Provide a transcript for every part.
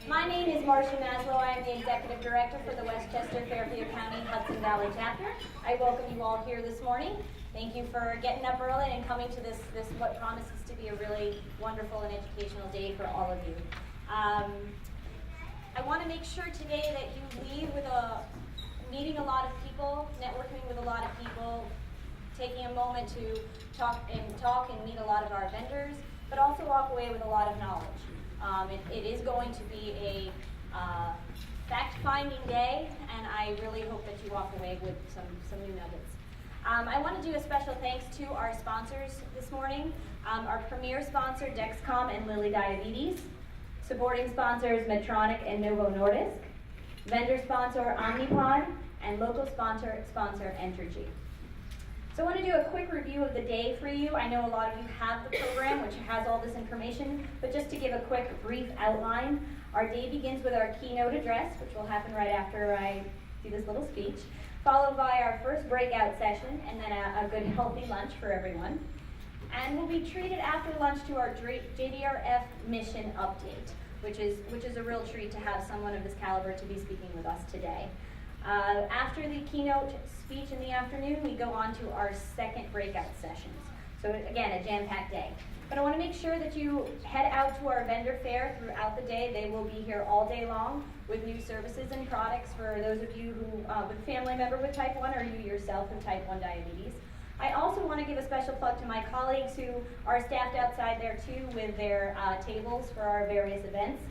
My name is Marcia Maslow. I am the Executive Director for the Westchester Fairfield County Hudson Valley Chapter. I welcome you all here this morning. Thank you for getting up early and coming to this what promises to be a really wonderful and educational day for all of you. I want to make sure today that you leave with meeting a lot of people, networking with a lot of people, taking a moment to talk and meet a lot of our vendors, but also walk away with a lot of knowledge. It is going to be a fact-finding day, and I really hope that you walk away with some new nuggets. I want to do a special thanks to our sponsors this morning. Our premier sponsor, Dexcom and Lilly Diabetes. Supporting sponsors, Medtronic and Novo Nordisk. Vendor sponsor, Omnipod. And local sponsor, Entergy. So I want to do a quick review of the day for you. I know a lot of you have the program, which has all this information, but just to give a quick, brief outline, our day begins with our keynote address, which will happen right after I do this little speech, followed by our first breakout session, and then a good, healthy lunch for everyone. And we'll be treated after lunch to our JDRF mission update, which is a real treat to have someone of this caliber to be speaking with us today. After the keynote speech in the afternoon, we go on to our second breakout sessions. So again, a jam-packed day. But I want to make sure that you head out to our vendor fair throughout the day. They will be here all day long with new services and products for those of you who, with a family member with type 1 or you yourself with type 1 diabetes. I also want to give a special plug to my colleagues who are staffed outside there too with their tables for our various events.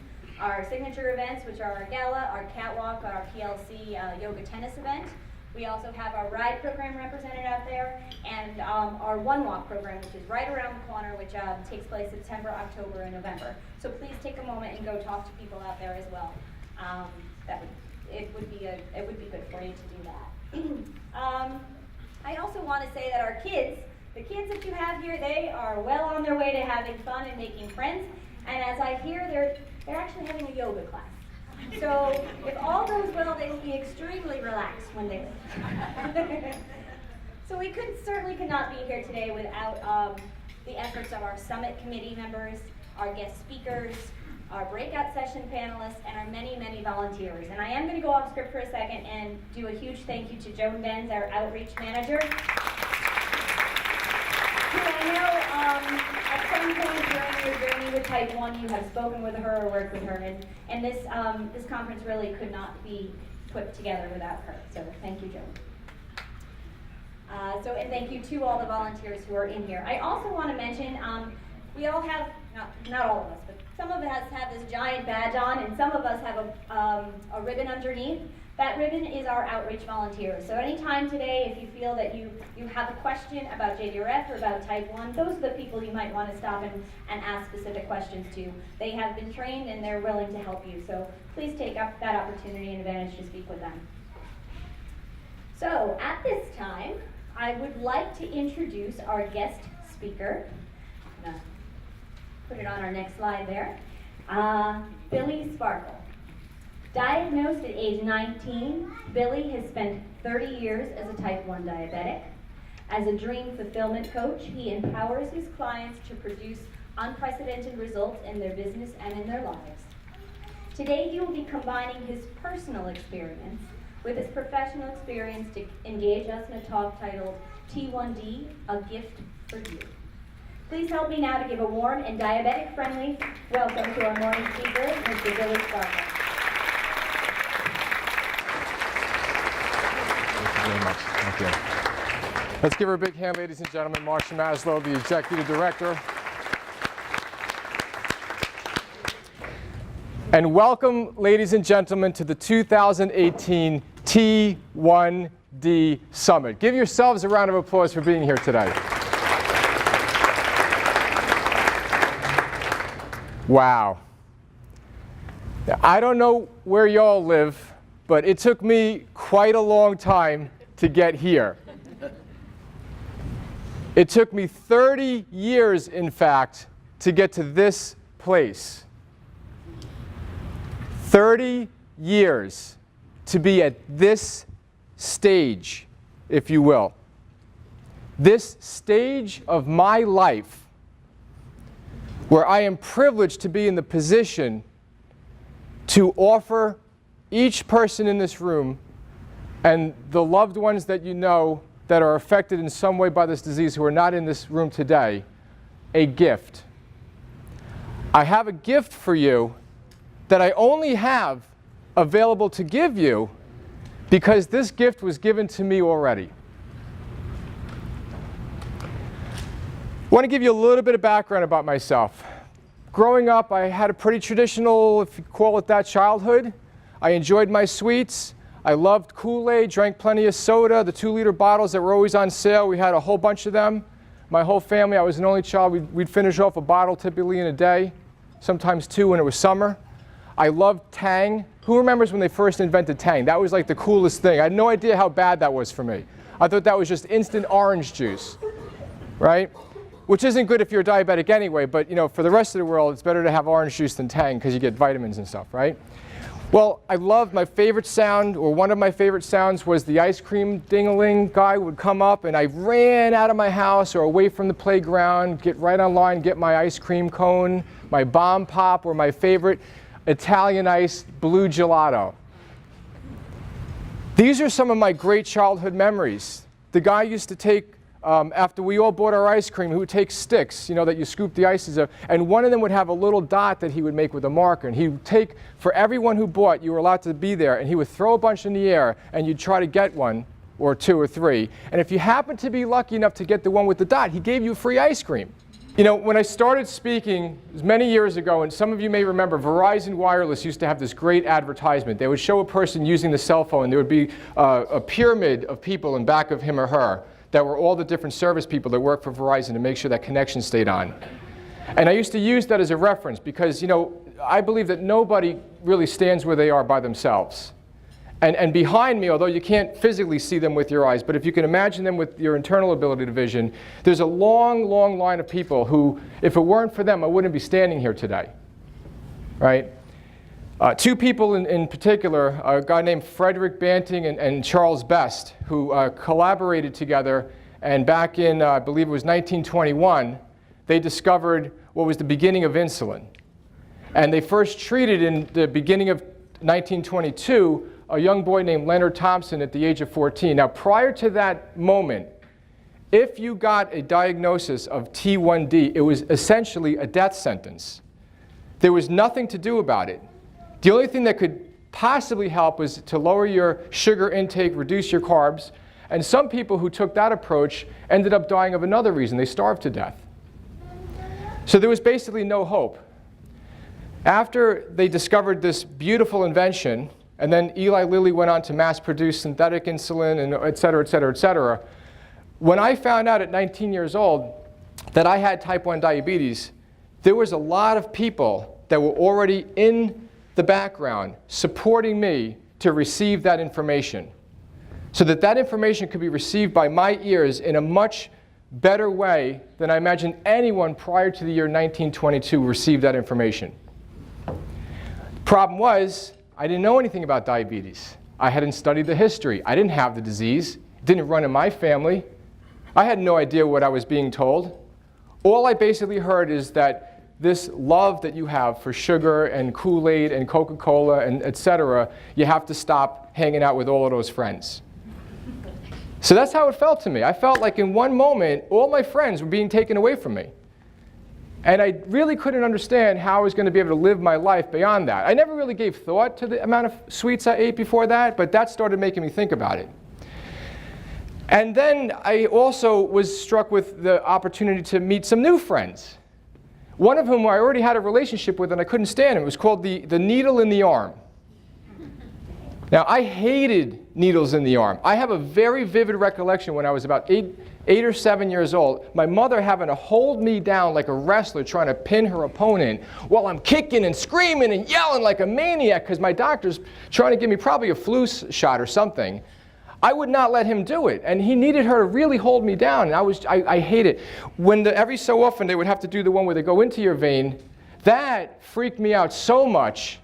Our signature events, which are our gala, our catwalk, our PLC yoga tennis event. We also have our ride program represented out there, and our One Walk program, which is right around the corner, which takes place September, October, and November. So please take a moment and go talk to people out there as well. It would be good for you to do that. I also want to say that our kids, the kids that you have here, they are well on their way to having fun and making friends. And as I hear, they're actually having a yoga class. So if all goes well, they will be extremely relaxed when they leave. So we certainly could not be here today without the efforts of our summit committee members, our guest speakers, our breakout session panelists, and our many, many volunteers. And I am going to go off script for a second and do a huge thank you to Joan Benz, our outreach manager, who I know at some point during your journey with type 1, you have spoken with her or worked with her, and this conference really could not be put together without her. So thank you, Joan. And thank you to all the volunteers who are in here. I also want to mention, we all have, not all of us, but some of us have this giant badge on, and some of us have a ribbon underneath. That ribbon is our outreach volunteers. So anytime today, if you feel that you have a question about JDRF or about type 1, those are the people you might want to stop and ask specific questions to. They have been trained and they're willing to help you. So please take up that opportunity and advantage to speak with them. So at this time, I would like to introduce our guest speaker. I'm gonna put it on our next slide there. Billy Sparkle. Diagnosed at age 19, Billy has spent 30 years as a type 1 diabetic. As a dream fulfillment coach, he empowers his clients to produce unprecedented results in their business and in their lives. Today, he will be combining his personal experience with his professional experience to engage us in a talk titled T1D, A Gift for You. Please help me now to give a warm and diabetic-friendly welcome to our morning speaker, Mr. Billy Sparkle. Very much. Thank you. Let's give her a big hand, ladies and gentlemen. Marcia Maslow, the Executive Director. And welcome, ladies and gentlemen, to the 2018 T1D Summit. Give yourselves a round of applause for being here today. Wow. Now, I don't know where y'all live, but it took me quite a long time to get here. It took me 30 years, in fact, to get to this place. 30 years to be at this stage, if you will. This stage of my life where I am privileged to be in the position to offer each person in this room and the loved ones that you know that are affected in some way by this disease who are not in this room today, a gift. I have a gift for you that I only have available to give you because this gift was given to me already. I want to give you a little bit of background about myself. Growing up, I had a pretty traditional, if you call it that, childhood. I enjoyed my sweets. I loved Kool-Aid, drank plenty of soda, the 2-liter bottles that were always on sale. We had a whole bunch of them. My whole family, I was an only child, we'd finish off a bottle typically in a day, sometimes 2 when it was summer. I loved Tang. Who remembers when they first invented Tang? That was like the coolest thing. I had no idea how bad that was for me. I thought that was just instant orange juice, right? Which isn't good if you're diabetic anyway, but you know, for the rest of the world, it's better to have orange juice than Tang because you get vitamins and stuff, right? Well, I loved my favorite sound, or one of my favorite sounds was the ice cream ding-a-ling guy would come up, and I ran out of my house or away from the playground, get right online, get my ice cream cone, my bomb pop, or my favorite Italian ice blue gelato. These are some of my great childhood memories. The guy used to take, after we all bought our ice cream, he would take sticks, you know, that you scoop the ices of, and one of them would have a little dot that he would make with a marker, and he would take, for everyone who bought, you were allowed to be there, and he would throw a bunch in the air, and you'd try to get one, or 2 or 3, and if you happened to be lucky enough to get the one with the dot, he gave you free ice cream. You know, when I started speaking, it was many years ago, and some of you may remember, Verizon Wireless used to have this great advertisement. They would show a person using the cell phone, and there would be a pyramid of people in back of him or her that were all the different service people that work for Verizon to make sure that connection stayed on. And I used to use that as a reference because, you know, I believe that nobody really stands where they are by themselves. And behind me, although you can't physically see them with your eyes, but if you can imagine them with your internal ability to vision, there's a long, long line of people who, if it weren't for them, I wouldn't be standing here today, right? 2 people in particular, a guy named Frederick Banting and Charles Best, who collaborated together, and back in, I believe it was 1921, they discovered what was the beginning of insulin. And they first treated in the beginning of 1922 a young boy named Leonard Thompson at the age of 14. Now, prior to that moment, if you got a diagnosis of T1D, it was essentially a death sentence. There was nothing to do about it. The only thing that could possibly help was to lower your sugar intake, reduce your carbs, and some people who took that approach ended up dying of another reason. They starved to death. So there was basically no hope. After they discovered this beautiful invention, and then Eli Lilly went on to mass-produce synthetic insulin, and et cetera, et cetera, et cetera, when I found out at 19 years old that I had type 1 diabetes, there was a lot of people that were already in the background supporting me to receive that information, so that that information could be received by my ears in a much better way than I imagine anyone prior to the year 1922 received that information. Problem was, I didn't know anything about diabetes. I hadn't studied the history. I didn't have the disease. It didn't run in my family. I had no idea what I was being told. All I basically heard is that this love that you have for sugar and Kool-Aid and Coca-Cola and et cetera, you have to stop hanging out with all of those friends. So that's how it felt to me. I felt like in one moment, all my friends were being taken away from me. And I really couldn't understand how I was going to be able to live my life beyond that. I never really gave thought to the amount of sweets I ate before that, but that started making me think about it. And then I also was struck with the opportunity to meet some new friends. One of whom I already had a relationship with and I couldn't stand him. It was called the needle in the arm. Now, I hated needles in the arm. I have a very vivid recollection when I was about 8 or 7 years old, my mother having to hold me down like a wrestler trying to pin her opponent while I'm kicking and screaming and yelling like a maniac because my doctor's trying to give me probably a flu shot or something. I would not let him do it, and he needed her to really hold me down, and I hate it. When every so often they would have to do the one where they go into your vein, that freaked me out so much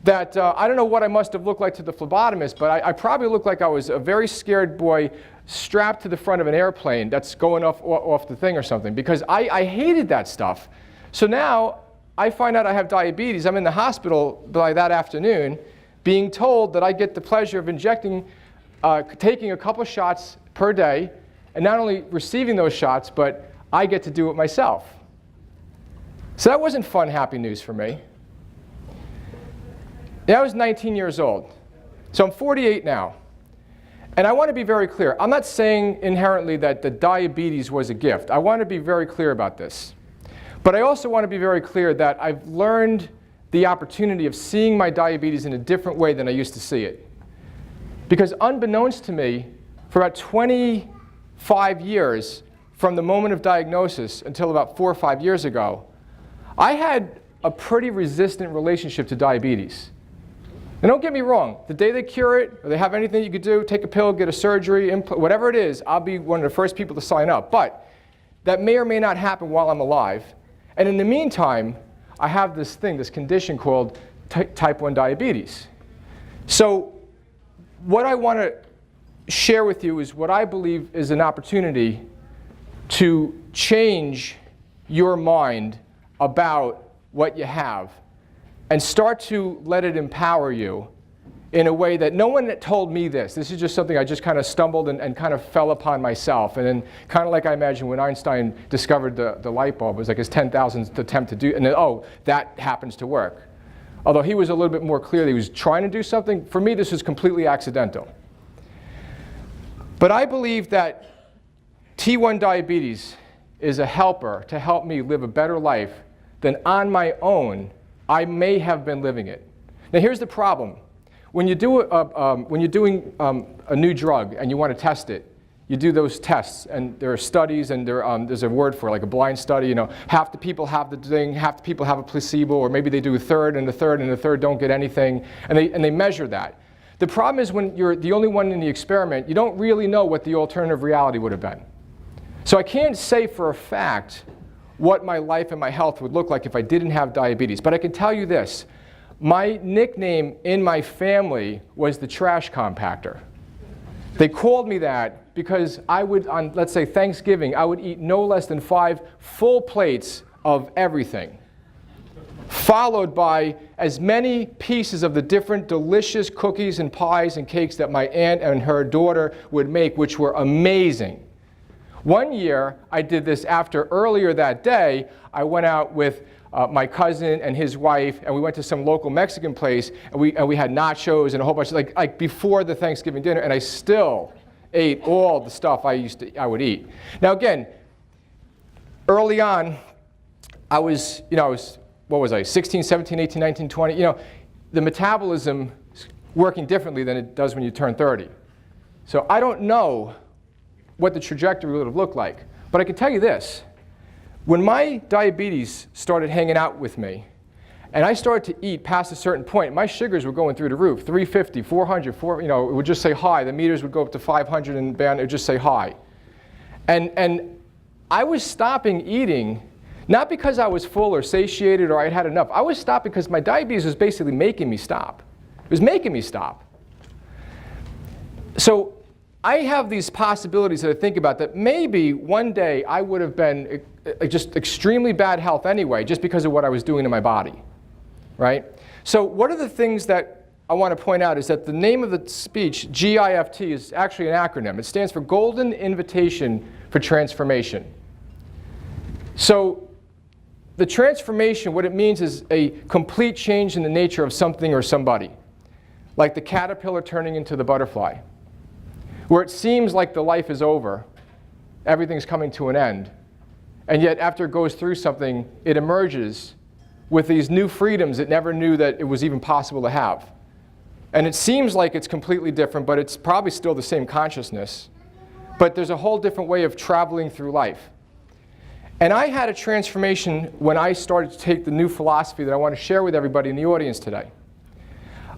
that I don't know what I must have looked like to the phlebotomist, but I probably looked like I was a very scared boy strapped to the front of an airplane that's going off the thing or something, because I hated that stuff. So now I find out I have diabetes, I'm in the hospital by that afternoon being told that I get the pleasure of taking a couple shots per day, and not only receiving those shots, but I get to do it myself. So that wasn't fun, happy news for me. I was 19 years old. So I'm 48 now. And I want to be very clear. I'm not saying inherently that the diabetes was a gift. I want to be very clear about this. But I also want to be very clear that I've learned the opportunity of seeing my diabetes in a different way than I used to see it. Because unbeknownst to me, for about 25 years, from the moment of diagnosis until about 4 or 5 years ago, I had a pretty resistant relationship to diabetes. And don't get me wrong, the day they cure it, or they have anything you could do, take a pill, get a surgery, whatever it is, I'll be one of the first people to sign up. But that may or may not happen while I'm alive. And in the meantime, I have this condition called type 1 diabetes. So what I want to share with you is what I believe is an opportunity to change your mind about what you have and start to let it empower you in a way that no one told me this. This is just something I just kind of stumbled and kind of fell upon myself. And then kind of like I imagine when Einstein discovered the light bulb, it was like his 10,000th attempt to do, and then, oh, that happens to work. Although he was a little bit more clear that he was trying to do something, for me this was completely accidental. But I believe that T1 diabetes is a helper to help me live a better life than on my own I may have been living it. Now here's the problem. When you're doing a new drug and you want to test it, you do those tests, and there are studies, and there's a word for it, like a blind study. Half the people have the thing, half the people have a placebo, or maybe they do a third, and the third don't get anything, and they measure that. The problem is when you're the only one in the experiment, you don't really know what the alternative reality would have been. So I can't say for a fact what my life and my health would look like if I didn't have diabetes. But I can tell you this. My nickname in my family was the trash compactor. They called me that because I would, on let's say Thanksgiving, I would eat no less than 5 full plates of everything, followed by as many pieces of the different delicious cookies and pies and cakes that my aunt and her daughter would make, which were amazing. One year, I did this after earlier that day, I went out with my cousin and his wife, and we went to some local Mexican place, and we had nachos and a whole bunch, like before the Thanksgiving dinner, and I still ate all the stuff I would eat. Now again, early on, I was, what was I, 16, 17, 18, 19, 20, the metabolism is working differently than it does when you turn 30. So I don't know what the trajectory would have looked like. But I can tell you this. When my diabetes started hanging out with me, and I started to eat past a certain point, my sugars were going through the roof, 350, 400, it would just say high. The meters would go up to 500 and it would just say high. And I was stopping eating, not because I was full or satiated or I'd had enough. I was stopping because my diabetes was basically making me stop. It was making me stop. So I have these possibilities that I think about that maybe one day I would have been just extremely bad health anyway, just because of what I was doing to my body, right? So one of the things that I want to point out is that the name of the speech, GIFT, is actually an acronym. It stands for Golden Invitation for Transformation. So the transformation, what it means is a complete change in the nature of something or somebody, like the caterpillar turning into the butterfly, where it seems like the life is over, everything's coming to an end, and yet after it goes through something, it emerges with these new freedoms it never knew that it was even possible to have. And it seems like it's completely different, but it's probably still the same consciousness. But there's a whole different way of traveling through life. And I had a transformation when I started to take the new philosophy that I want to share with everybody in the audience today.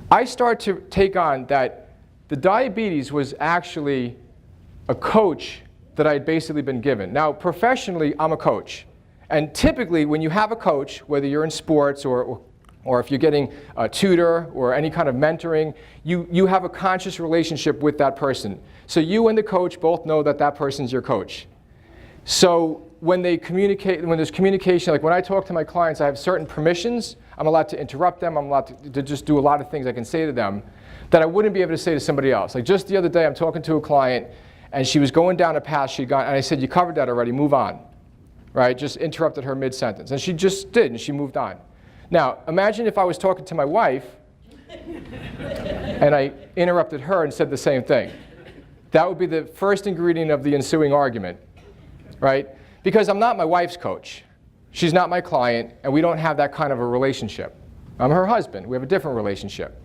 I started to take on that the diabetes was actually a coach that I had basically been given. Now, professionally, I'm a coach. And typically, when you have a coach, whether you're in sports or if you're getting a tutor or any kind of mentoring, you have a conscious relationship with that person. So you and the coach both know that that person's your coach. So when they communicate, when there's communication, like when I talk to my clients, I have certain permissions. I'm allowed to interrupt them. I'm allowed to just do a lot of things I can say to them that I wouldn't be able to say to somebody else. Like just the other day, I'm talking to a client, and she was going down a path she'd gone, and I said, you covered that already, move on. Right? Just interrupted her mid-sentence. And she just did, and she moved on. Now, imagine if I was talking to my wife, and I interrupted her and said the same thing. That would be the first ingredient of the ensuing argument, right? Because I'm not my wife's coach. She's not my client, and we don't have that kind of a relationship. I'm her husband. We have a different relationship.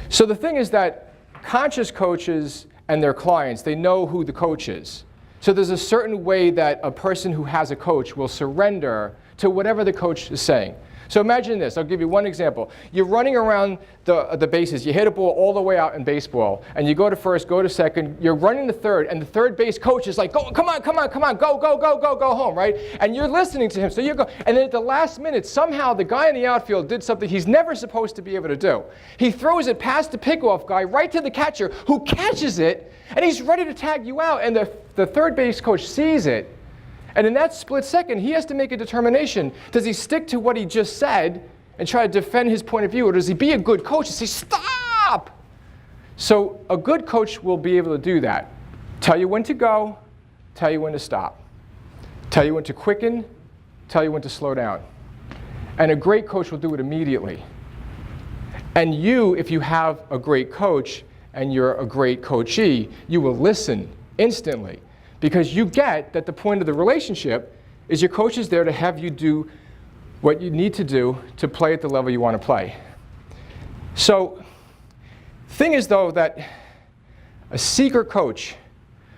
So the thing is that conscious coaches and their clients, they know who the coach is. So there's a certain way that a person who has a coach will surrender to whatever the coach is saying. So imagine this. I'll give you one example. You're running around the bases. You hit a ball all the way out in baseball, and you go to first, go to second. You're running to third, and the third base coach is like, go, come on, come on, come on, go, go, go, go, go home, right? And you're listening to him. So you go, and then at the last minute, somehow the guy in the outfield did something he's never supposed to be able to do. He throws it past the pickoff guy right to the catcher, who catches it, and he's ready to tag you out. And the third base coach sees it. And in that split second, he has to make a determination. Does he stick to what he just said and try to defend his point of view, or does he be a good coach and say, stop? So a good coach will be able to do that. Tell you when to go, tell you when to stop. Tell you when to quicken, tell you when to slow down. And a great coach will do it immediately. And you, if you have a great coach and you're a great coachee, you will listen instantly. Because you get that the point of the relationship is your coach is there to have you do what you need to do to play at the level you want to play. So, thing is though that a secret coach,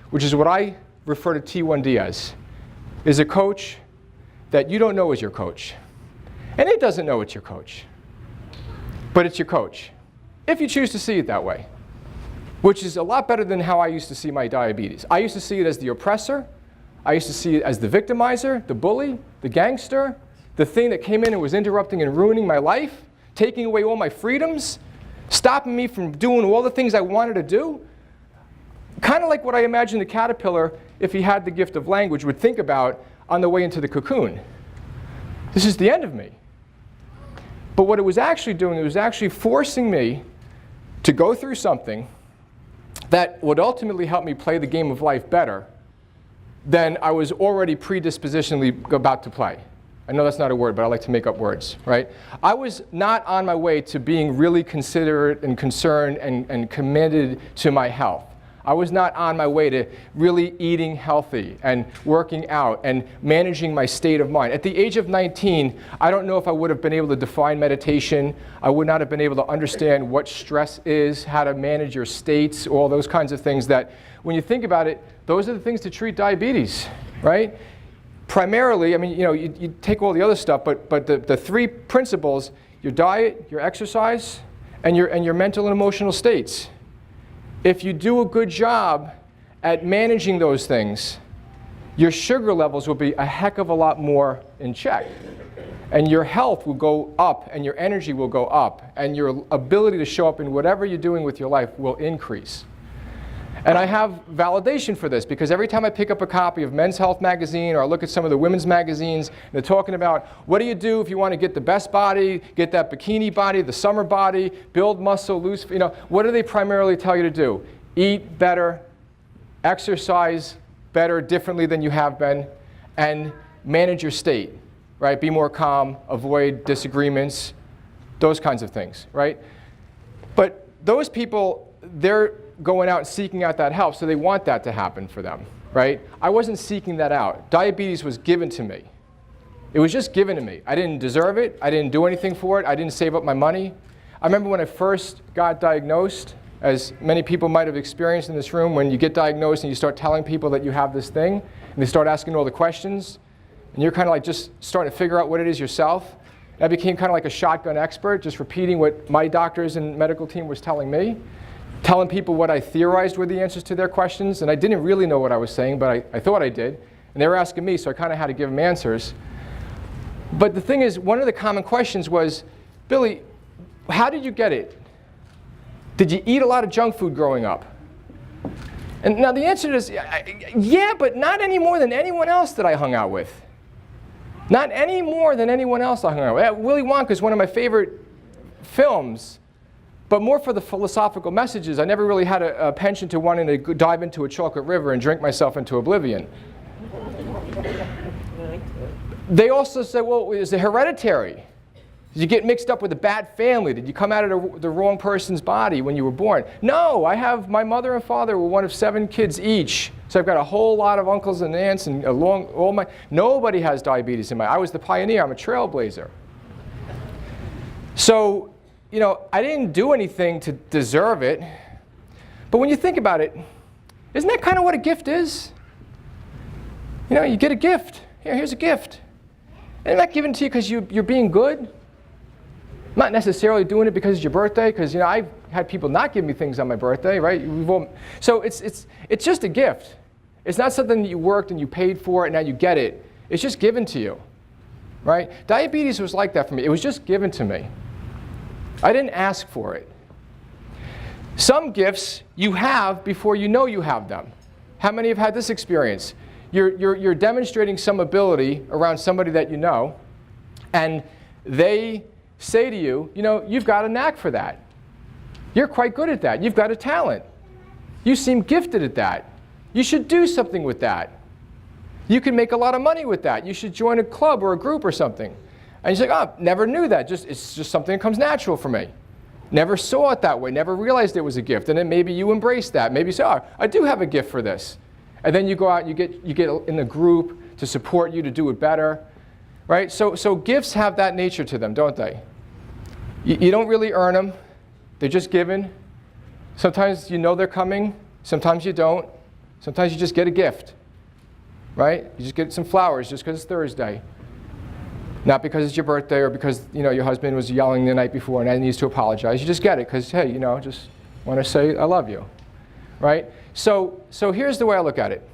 which is what I refer to T1D as, is a coach that you don't know is your coach. And it doesn't know it's your coach. But it's your coach, if you choose to see it that way. Which is a lot better than how I used to see my diabetes. I used to see it as the oppressor. I used to see it as the victimizer, the bully, the gangster, the thing that came in and was interrupting and ruining my life, taking away all my freedoms, stopping me from doing all the things I wanted to do. Kind of like what I imagine the caterpillar, if he had the gift of language, would think about on the way into the cocoon. This is the end of me. But what it was actually doing, it was actually forcing me to go through something that would ultimately help me play the game of life better than I was already predispositionally about to play. I know that's not a word, but I like to make up words, right? I was not on my way to being really considerate and concerned and committed to my health. I was not on my way to really eating healthy and working out and managing my state of mind. At the age of 19, I don't know if I would have been able to define meditation. I would not have been able to understand what stress is, how to manage your states, all those kinds of things that, when you think about it, those are the things to treat diabetes, right? Primarily, I mean, you know, you take all the other stuff, but the three principles, your diet, your exercise, and your mental and emotional states. If you do a good job at managing those things, your sugar levels will be a heck of a lot more in check. And your health will go up, and your energy will go up, and your ability to show up in whatever you're doing with your life will increase. And I have validation for this, because every time I pick up a copy of Men's Health magazine, or I look at some of the women's magazines, and they're talking about, what do you do if you want to get the best body, get that bikini body, the summer body, build muscle, lose, you know, what do they primarily tell you to do? Eat better, exercise better, differently than you have been, and manage your state, right? Be more calm, avoid disagreements, those kinds of things, right? But those people, they're going out and seeking out that help, so they want that to happen for them, right? I wasn't seeking that out. Diabetes was given to me. It was just given to me. I didn't deserve it. I didn't do anything for it. I didn't save up my money. I remember when I first got diagnosed, as many people might have experienced in this room, when you get diagnosed and you start telling people that you have this thing, and they start asking all the questions, and you're kind of like just starting to figure out what it is yourself. And I became kind of like a shotgun expert, just repeating what my doctors and medical team was telling me, telling people what I theorized were the answers to their questions, and I didn't really know what I was saying, but I thought I did. And they were asking me, so I kind of had to give them answers. But the thing is, one of the common questions was, Billy, how did you get it? Did you eat a lot of junk food growing up? And now the answer is, yeah, but not any more than anyone else that I hung out with. Not any more than anyone else I hung out with. Willy Wonka is one of my favorite films, but more for the philosophical messages. I never really had a penchant to wanting to dive into a chocolate river and drink myself into oblivion. They also said, well, is it hereditary? Did you get mixed up with a bad family? Did you come out of the wrong person's body when you were born? No, my mother and father were one of 7 kids each. So I've got a whole lot of uncles and aunts and nobody has diabetes in I was the pioneer, I'm a trailblazer. So, I didn't do anything to deserve it. But when you think about it, isn't that kind of what a gift is? You get a gift. Here's a gift. And not given to you because you're being good. Not necessarily doing it because it's your birthday, because I've had people not give me things on my birthday, right? So it's just a gift. It's not something that you worked and you paid for and now you get it. It's just given to you, right? Diabetes was like that for me. It was just given to me. I didn't ask for it. Some gifts you have before you know you have them. How many have had this experience? You're demonstrating some ability around somebody that you know, and they say to you, you've got a knack for that. You're quite good at that. You've got a talent. You seem gifted at that. You should do something with that. You can make a lot of money with that. You should join a club or a group or something. And you say, oh, never knew that. It's just something that comes natural for me. Never saw it that way. Never realized it was a gift. And then maybe you embrace that. Maybe you say, oh, I do have a gift for this. And then you go out and you get in the group to support you to do it better. Right? So gifts have that nature to them, don't they? You don't really earn them. They're just given. Sometimes you know they're coming. Sometimes you don't. Sometimes you just get a gift. Right? You just get some flowers just because it's Thursday. Not because it's your birthday or because your husband was yelling the night before and needs to apologize. You just get it because, hey, just want to say I love you. Right? So here's the way I look at it.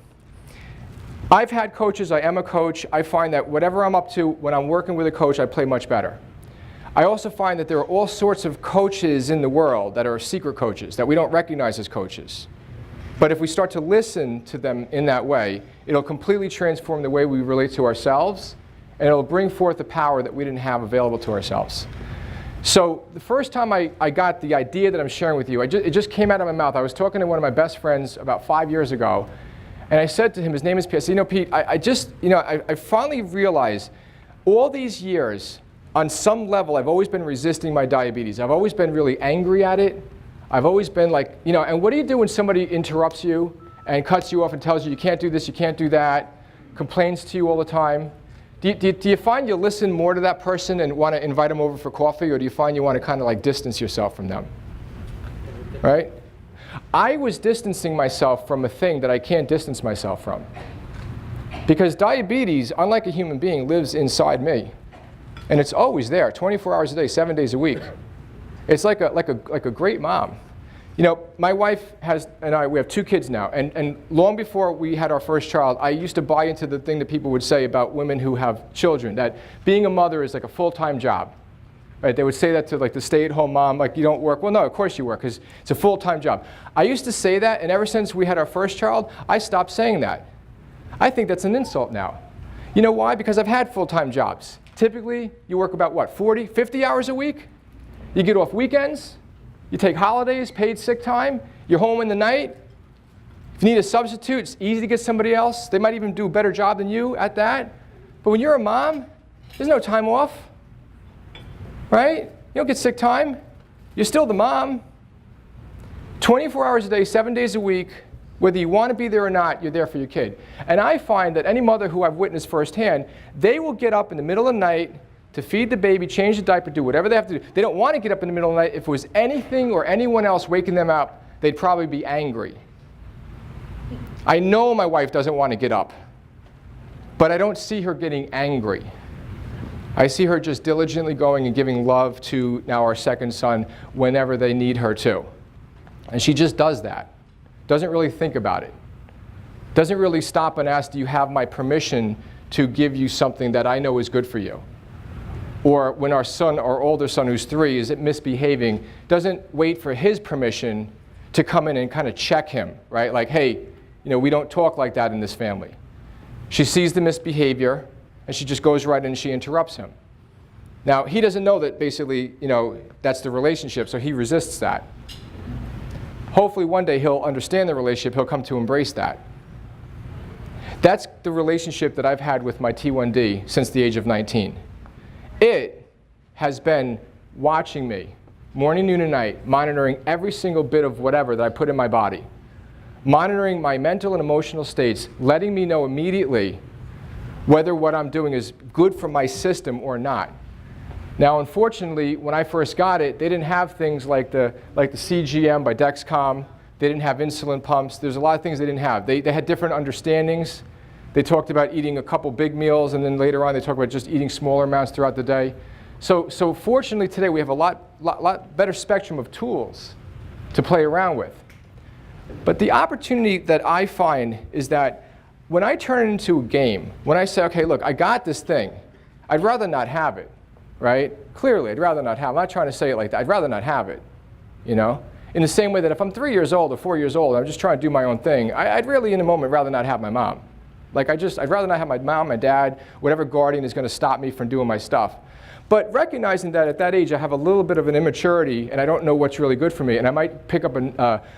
I've had coaches. I am a coach. I find that whatever I'm up to, when I'm working with a coach, I play much better. I also find that there are all sorts of coaches in the world that are secret coaches that we don't recognize as coaches. But if we start to listen to them in that way, it'll completely transform the way we relate to ourselves, and it'll bring forth the power that we didn't have available to ourselves. So the first time I got the idea that I'm sharing with you, it just came out of my mouth. I was talking to one of my best friends about 5 years ago, and I said to him, his name is Pete, I said, Pete, I finally realized all these years, on some level, I've always been resisting my diabetes. I've always been really angry at it. I've always been like, and what do you do when somebody interrupts you and cuts you off and tells you can't do this, you can't do that, complains to you all the time? Do you find you listen more to that person and want to invite them over for coffee, or do you find you want to kind of like distance yourself from them? Right? I was distancing myself from a thing that I can't distance myself from. Because diabetes, unlike a human being, lives inside me. And it's always there, 24 hours a day, 7 days a week. It's like a great mom. My wife and I, we have 2 kids now. And long before we had our first child, I used to buy into the thing that people would say about women who have children, that being a mother is like a full-time job. Right? They would say that to like the stay-at-home mom, like you don't work. Well, no, of course you work, because it's a full-time job. I used to say that, and ever since we had our first child, I stopped saying that. I think that's an insult now. You know why? Because I've had full-time jobs. Typically, you work about, what, 40, 50 hours a week? You get off weekends. You take holidays, paid sick time. You're home in the night. If you need a substitute, it's easy to get somebody else. They might even do a better job than you at that. But when you're a mom, there's no time off. Right? You don't get sick time. You're still the mom. 24 hours a day, 7 days a week. Whether you want to be there or not, you're there for your kid. And I find that any mother who I've witnessed firsthand, they will get up in the middle of the night to feed the baby, change the diaper, do whatever they have to do. They don't want to get up in the middle of the night. If it was anything or anyone else waking them up, they'd probably be angry. I know my wife doesn't want to get up, but I don't see her getting angry. I see her just diligently going and giving love to now our second son whenever they need her to. And she just does that. Doesn't really think about it. Doesn't really stop and ask, do you have my permission to give you something that I know is good for you? Or when our older son who's 3 is misbehaving, doesn't wait for his permission to come in and kind of check him, right? Like, hey, we don't talk like that in this family. She sees the misbehavior, and she just goes right in and she interrupts him. Now, he doesn't know that basically, that's the relationship, so he resists that. Hopefully one day he'll understand the relationship, he'll come to embrace that. That's the relationship that I've had with my T1D since the age of 19. It has been watching me morning, noon, and night, monitoring every single bit of whatever that I put in my body, monitoring my mental and emotional states, letting me know immediately whether what I'm doing is good for my system or not. Now, unfortunately, when I first got it, they didn't have things like the CGM by Dexcom. They didn't have insulin pumps. There's a lot of things they didn't have. They had different understandings. They talked about eating a couple big meals, and then later on they talked about just eating smaller amounts throughout the day. So fortunately today we have a lot better spectrum of tools to play around with. But the opportunity that I find is that when I turn it into a game, when I say, okay, look, I got this thing, I'd rather not have it, right? Clearly, I'd rather not have it. I'm not trying to say it like that. I'd rather not have it, In the same way that if I'm 3 years old or 4 years old, I'm just trying to do my own thing, I'd really, in a moment, rather not have my mom. Like, I'd rather not have my mom, my dad, whatever guardian is going to stop me from doing my stuff. But recognizing that at that age I have a little bit of an immaturity and I don't know what's really good for me, and I might pick up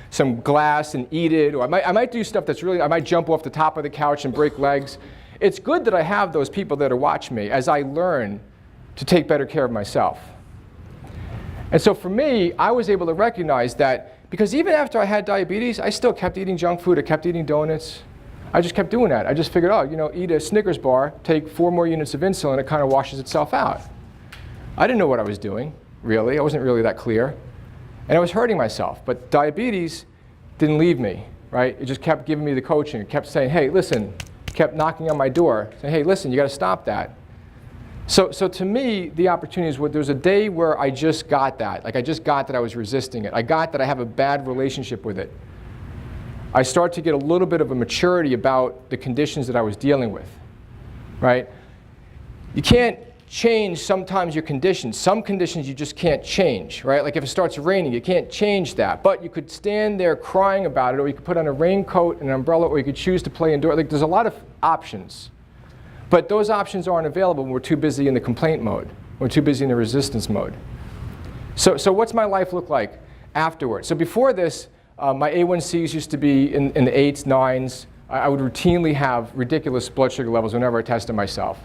some glass and eat it, or I might do stuff that's really, I might jump off the top of the couch and break legs. It's good that I have those people that are watching me as I learn to take better care of myself. And so for me, I was able to recognize that, because even after I had diabetes, I still kept eating junk food, I kept eating donuts. I just kept doing that. I just figured, eat a Snickers bar, take 4 more units of insulin, it kind of washes itself out. I didn't know what I was doing, really. I wasn't really that clear. And I was hurting myself. But diabetes didn't leave me, right? It just kept giving me the coaching. It kept saying, hey, listen, kept knocking on my door, saying, hey, listen, you got to stop that. So to me, the opportunity is there was a day where I just got that. Like, I just got that I was resisting it. I got that I have a bad relationship with it. I start to get a little bit of a maturity about the conditions that I was dealing with, right? You can't change sometimes your conditions. Some conditions you just can't change, right? Like if it starts raining, you can't change that. But you could stand there crying about it, or you could put on a raincoat and an umbrella, or you could choose to play indoors. Like, there's a lot of options. But those options aren't available when we're too busy in the complaint mode. We're too busy in the resistance mode. So what's my life look like afterwards? So before this, my A1Cs used to be in the 8s, 9s. I would routinely have ridiculous blood sugar levels whenever I tested myself.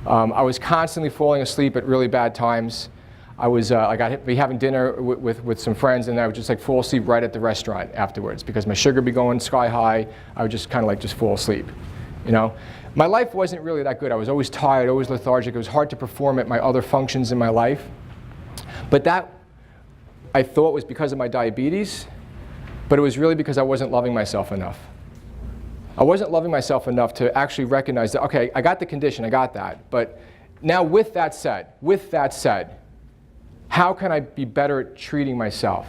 I was constantly falling asleep at really bad times. I'd be having dinner with some friends, and I would just fall asleep right at the restaurant afterwards because my sugar would be going sky high. I would just kind of just fall asleep, My life wasn't really that good. I was always tired, always lethargic. It was hard to perform at my other functions in my life. But that, I thought, was because of my diabetes, but it was really because I wasn't loving myself enough. I wasn't loving myself enough to actually recognize that, okay, I got the condition, I got that. But now with that said, how can I be better at treating myself?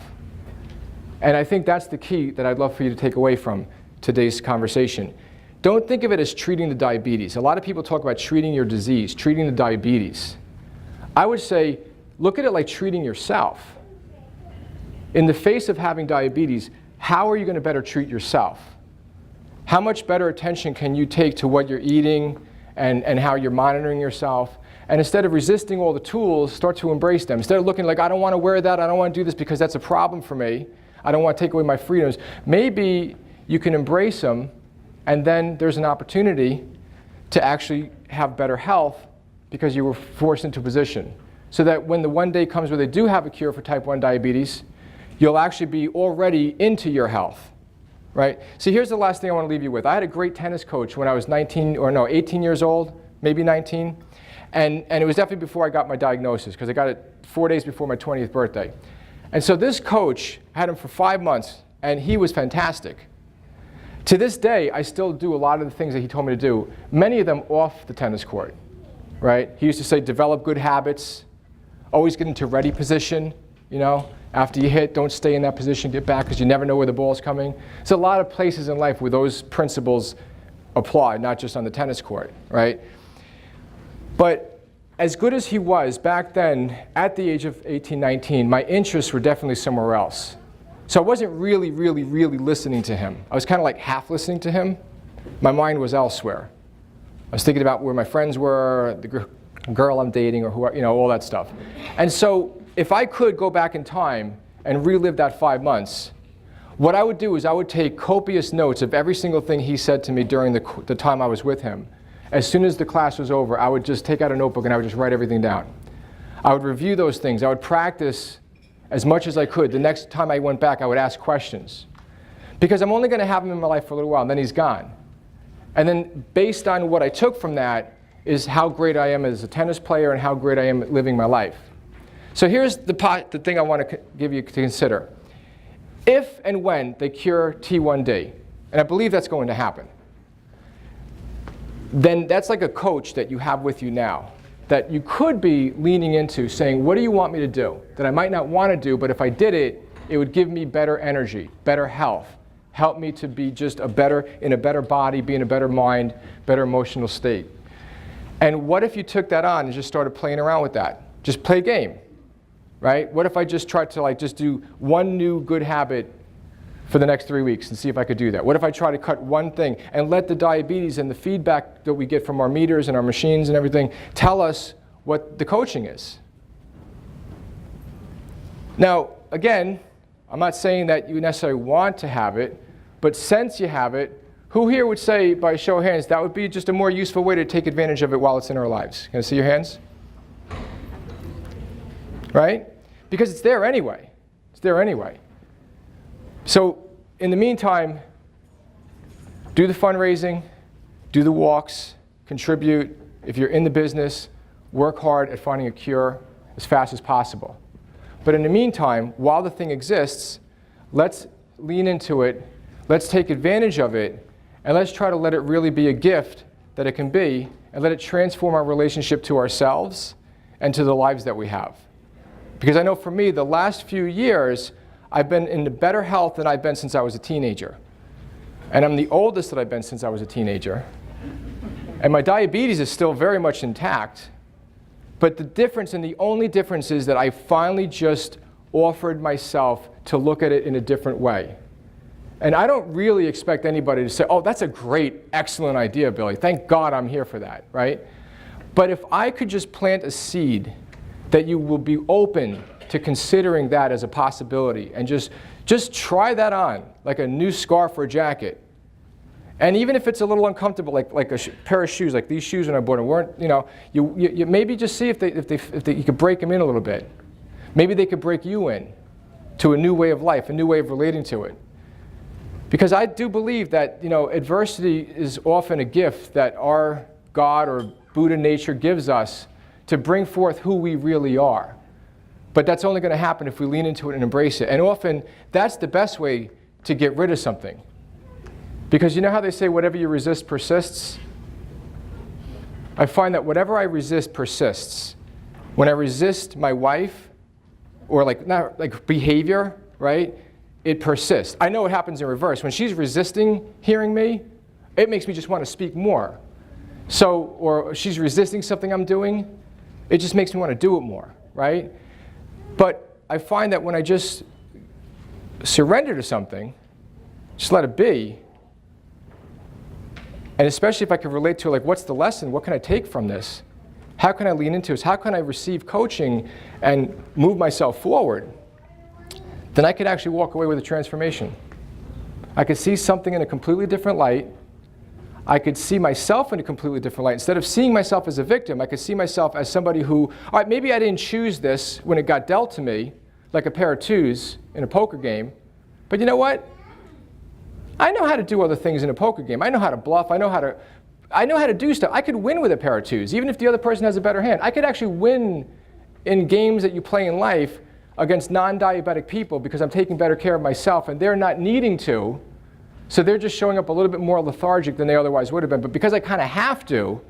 And I think that's the key that I'd love for you to take away from today's conversation. Don't think of it as treating the diabetes. A lot of people talk about treating your disease, treating the diabetes. I would say, look at it like treating yourself. In the face of having diabetes, how are you going to better treat yourself? How much better attention can you take to what you're eating and how you're monitoring yourself? And instead of resisting all the tools, start to embrace them. Instead of looking like, I don't want to wear that, I don't want to do this because that's a problem for me, I don't want to take away my freedoms, maybe you can embrace them, and then there's an opportunity to actually have better health because you were forced into a position. So that when the one day comes where they do have a cure for type 1 diabetes, you'll actually be already into your health. Right? So here's the last thing I want to leave you with. I had a great tennis coach when I was 18 years old, maybe 19. And it was definitely before I got my diagnosis, because I got it 4 days before my 20th birthday. And so this coach, I had him for 5 months, and he was fantastic. To this day, I still do a lot of the things that he told me to do, many of them off the tennis court. Right? He used to say, develop good habits, always get into ready position, After you hit, don't stay in that position, get back, because you never know where the ball's coming. There's a lot of places in life where those principles apply, not just on the tennis court, right? But as good as he was back then, at the age of 18, 19, my interests were definitely somewhere else. So I wasn't really listening to him. I was kind of like half listening to him. My mind was elsewhere. I was thinking about where my friends were, the girl I'm dating, or who, all that stuff. And so if I could go back in time and relive that 5 months, what I would do is I would take copious notes of every single thing he said to me during the time I was with him. As soon as the class was over, I would just take out a notebook and I would just write everything down. I would review those things. I would practice as much as I could. The next time I went back, I would ask questions. Because I'm only going to have him in my life for a little while, and then he's gone. And then based on what I took from that is how great I am as a tennis player and how great I am at living my life. So here's the thing I want to give you to consider. If and when they cure T1D, and I believe that's going to happen, then that's like a coach that you have with you now, that you could be leaning into saying, what do you want me to do? That I might not want to do, but if I did it, it would give me better energy, better health, help me to be just in a better body, be in a better mind, better emotional state. And what if you took that on and just started playing around with that? Just play a game, right? What if I just tried to just do one new good habit for the next 3 weeks and see if I could do that? What if I try to cut one thing and let the diabetes and the feedback that we get from our meters and our machines and everything tell us what the coaching is? Now, again, I'm not saying that you necessarily want to have it, but since you have it, who here would say, by a show of hands, that would be just a more useful way to take advantage of it while it's in our lives? Can I see your hands? Right? Because it's there anyway. It's there anyway. So in the meantime, do the fundraising, do the walks, contribute. If you're in the business, work hard at finding a cure as fast as possible. But in the meantime, while the thing exists, let's lean into it, let's take advantage of it, and let's try to let it really be a gift that it can be, and let it transform our relationship to ourselves and to the lives that we have. Because I know for me, the last few years, I've been in better health than I've been since I was a teenager. And I'm the oldest that I've been since I was a teenager. And my diabetes is still very much intact. But the difference, and the only difference, is that I finally just offered myself to look at it in a different way. And I don't really expect anybody to say, oh, that's a great, excellent idea, Billy. Thank God I'm here for that, right? But if I could just plant a seed that you will be open to considering that as a possibility, and just try that on, like a new scarf or jacket. And even if it's a little uncomfortable, like a pair of shoes, like these shoes when I bought them weren't, you maybe just see if you could break them in a little bit. Maybe they could break you in to a new way of life, a new way of relating to it. Because I do believe that, adversity is often a gift that our God or Buddha nature gives us to bring forth who we really are. But that's only going to happen if we lean into it and embrace it. And often, that's the best way to get rid of something. Because you know how they say whatever you resist persists? I find that whatever I resist persists. When I resist my wife, or not like behavior, right? It persists. I know it happens in reverse. When she's resisting hearing me, it makes me just want to speak more. So, or she's resisting something I'm doing, it just makes me want to do it more, right? But I find that when I just surrender to something, just let it be, and especially if I can relate to what's the lesson? What can I take from this? How can I lean into this? How can I receive coaching and move myself forward? Then I could actually walk away with a transformation. I could see something in a completely different light. I could see myself in a completely different light. Instead of seeing myself as a victim, I could see myself as somebody who, all right, maybe I didn't choose this when it got dealt to me, like a pair of twos in a poker game. But you know what? I know how to do other things in a poker game. I know how to bluff. I know how to do stuff. I could win with a pair of twos, even if the other person has a better hand. I could actually win in games that you play in life against non-diabetic people because I'm taking better care of myself and they're not needing to. So they're just showing up a little bit more lethargic than they otherwise would have been. But because I kind of have to,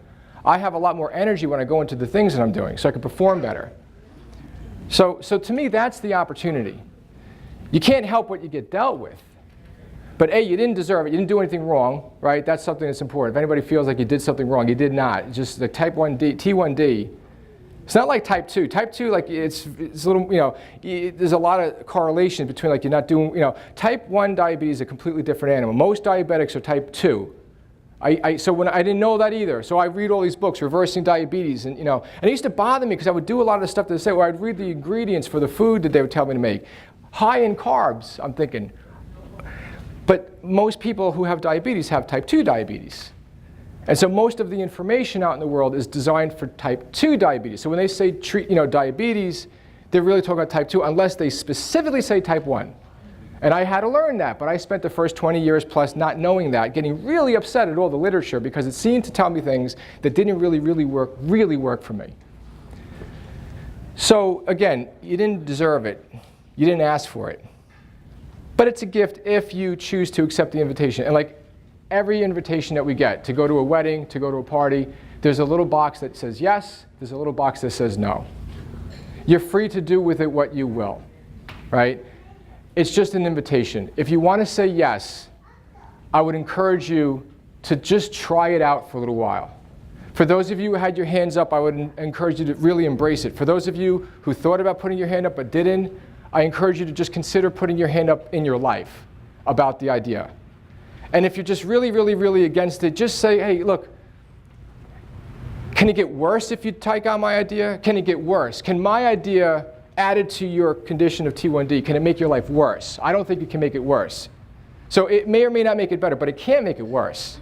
I have a lot more energy when I go into the things that I'm doing, so I can perform better. So to me, that's the opportunity. You can't help what you get dealt with. But A, you didn't deserve it. You didn't do anything wrong, right? That's something that's important. If anybody feels like you did something wrong, you did not. It's just the type 1D, T1D, It's not like type 2. Type 2, like it's a little, there's a lot of correlation between like you're not doing, type 1 diabetes is a completely different animal. Most diabetics are type 2. So when I didn't know that either. So I read all these books, Reversing Diabetes, and and it used to bother me because I would do a lot of the stuff that they say, where I'd read the ingredients for the food that they would tell me to make. High in carbs, I'm thinking. But most people who have diabetes have type 2 diabetes. And so most of the information out in the world is designed for type 2 diabetes. So when they say treat, diabetes, they're really talking about type 2 unless they specifically say type 1. And I had to learn that, but I spent the first 20 years plus not knowing that, getting really upset at all the literature because it seemed to tell me things that didn't really work for me. So again, you didn't deserve it. You didn't ask for it. But it's a gift if you choose to accept the invitation. And like every invitation that we get, to go to a wedding, to go to a party, there's a little box that says yes, there's a little box that says no. You're free to do with it what you will, right? It's just an invitation. If you want to say yes, I would encourage you to just try it out for a little while. For those of you who had your hands up, I would encourage you to really embrace it. For those of you who thought about putting your hand up but didn't, I encourage you to just consider putting your hand up in your life about the idea. And if you're just really against it, just say, hey, look, can it get worse if you take on my idea? Can it get worse? Can my idea added to your condition of T1D, can it make your life worse? I don't think it can make it worse. So it may or may not make it better, but it can make it worse.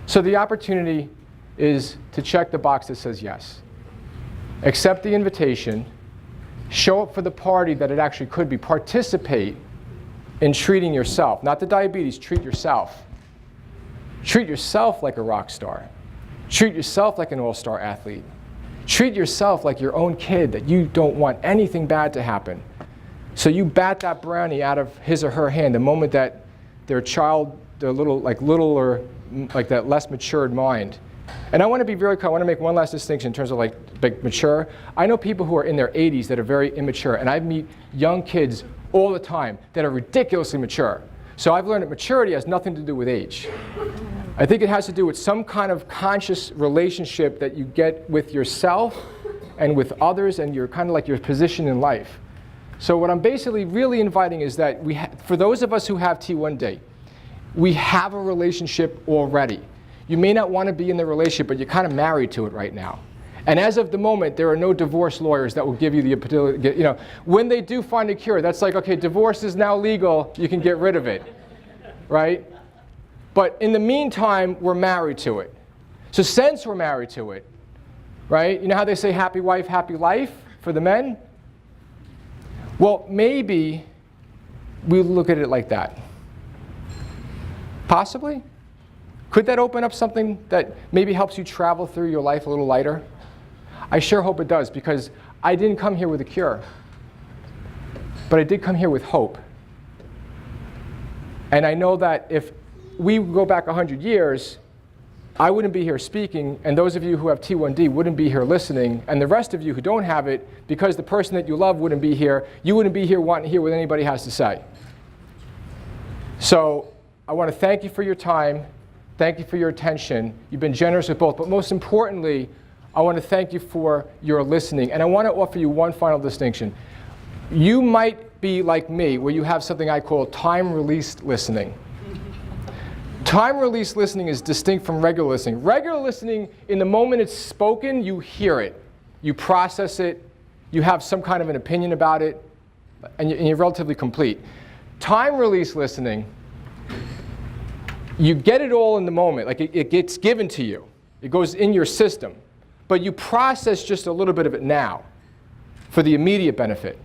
So the opportunity is to check the box that says yes. Accept the invitation. Show up for the party that it actually could be. Participate in treating yourself. Not the diabetes, treat yourself. Treat yourself like a rock star. Treat yourself like an all-star athlete. Treat yourself like your own kid that you don't want anything bad to happen. So you bat that brownie out of his or her hand the moment that their child, their little or like that less matured mind. And I want to be very clear. I want to make one last distinction in terms of like mature. I know people who are in their 80s that are very immature, and I meet young kids all the time that are ridiculously mature. So I've learned that maturity has nothing to do with age. I think it has to do with some kind of conscious relationship that you get with yourself and with others and your kind of like your position in life. So what I'm basically really inviting is that for those of us who have T1D, we have a relationship already. You may not want to be in the relationship, but you're kind of married to it right now. And as of the moment, there are no divorce lawyers that will give you the ability, when they do find a cure, that's like, okay, divorce is now legal, you can get rid of it, right? But in the meantime, we're married to it. So since we're married to it, right? You know how they say happy wife, happy life for the men? Well, maybe we look at it like that. Possibly? Could that open up something that maybe helps you travel through your life a little lighter? I sure hope it does, because I didn't come here with a cure. But I did come here with hope. And I know that if we go back 100 years, I wouldn't be here speaking, and those of you who have T1D wouldn't be here listening, and the rest of you who don't have it, because the person that you love wouldn't be here, you wouldn't be here wanting to hear what anybody has to say. So I want to thank you for your time. Thank you for your attention. You've been generous with both, but most importantly, I want to thank you for your listening. And I want to offer you one final distinction. You might be like me, where you have something I call time-released listening. Time-released listening is distinct from regular listening. Regular listening, in the moment it's spoken, you hear it. You process it. You have some kind of an opinion about it. And you're relatively complete. Time-released listening, you get it all in the moment. Like it gets given to you. It goes in your system. But you process just a little bit of it now for the immediate benefit.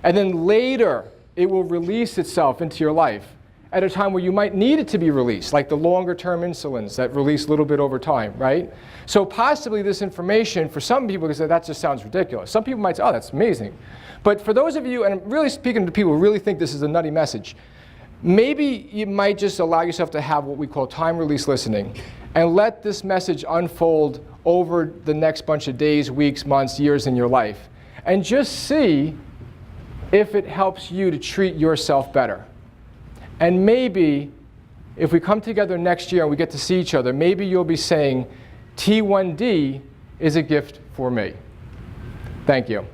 And then later, it will release itself into your life at a time where you might need it to be released, like the longer-term insulins that release a little bit over time, right? So possibly this information, for some people, because that just sounds ridiculous. Some people might say, oh, that's amazing. But for those of you, and I'm really speaking to people who really think this is a nutty message, maybe you might just allow yourself to have what we call time-release listening and let this message unfold over the next bunch of days, weeks, months, years in your life. And just see if it helps you to treat yourself better. And maybe if we come together next year and we get to see each other, maybe you'll be saying, T1D is a gift for me. Thank you.